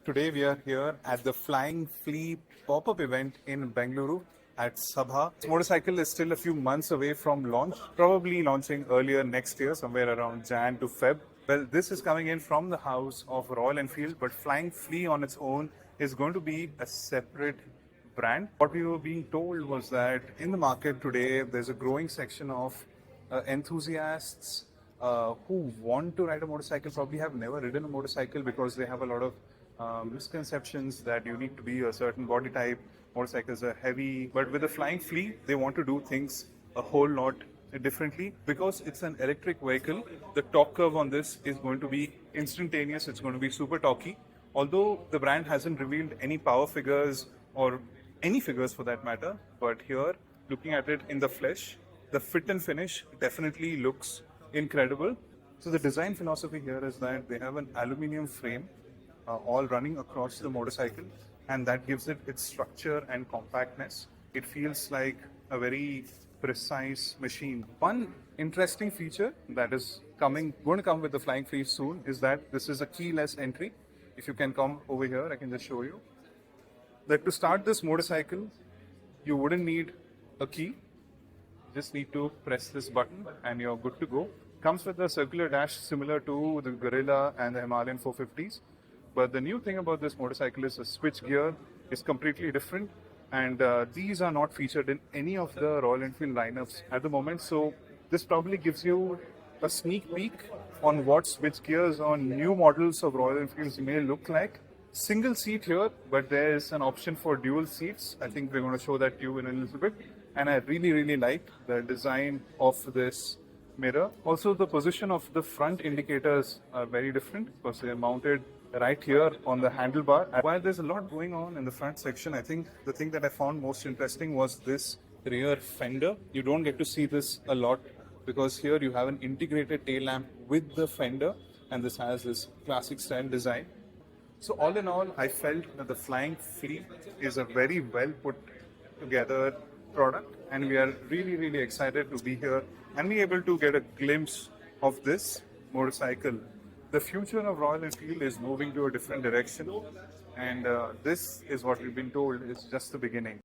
Today we are here at the Flying Flea pop-up event in Bengaluru at Sabha. This motorcycle is still a few months away from launch, probably launching earlier next year, somewhere around Jan to Feb. Well, this is coming in from the house of Royal Enfield, but Flying Flea on its own is going to be a separate brand. What we were being told was that in the market today, there's a growing section of enthusiasts who want to ride a motorcycle, probably have never ridden a motorcycle because they have a lot of misconceptions that you need to be a certain body type, motorcycles are heavy. But with the Flying Flea, they want to do things a whole lot differently because it's an electric vehicle. The torque curve on this is going to be instantaneous, it's going to be super torquey. Although the brand hasn't revealed any power figures or any figures for that matter, but here, looking at it in the flesh, the fit and finish definitely looks incredible. So the design philosophy here is that they have an aluminium frame all running across the motorcycle, and that gives it its structure and compactness. It feels like a very precise machine. One interesting feature that is going to come with the Flying Flea soon is that this is a keyless entry. If you can come over here, I can just show you that to start this motorcycle, you wouldn't need a key. Just need to press this button and you're good to go. Comes with a circular dash similar to the Gorilla and the Himalayan 450s. But the new thing about this motorcycle is the switch gear is completely different, and these are not featured in any of the Royal Enfield lineups at the moment. So this probably gives you a sneak peek on what switch gears on new models of Royal Enfields may look like. Single seat here, but there is an option for dual seats. I think we're going to show that to you in a little bit. And I really like the design of this mirror. Also, the position of the front indicators are very different because they're mounted right here on the handlebar. While there's a lot going on in the front section, I think the thing that I found most interesting was this rear fender. You don't get to see this a lot because here you have an integrated tail lamp with the fender, and this has this classic style design. So all in all, I felt that the Flying Flea is a very well put together product, and we are really excited to be here and be able to get a glimpse of this motorcycle. The future of Royal Enfield is moving to a different direction, and this is what we've been told is just the beginning.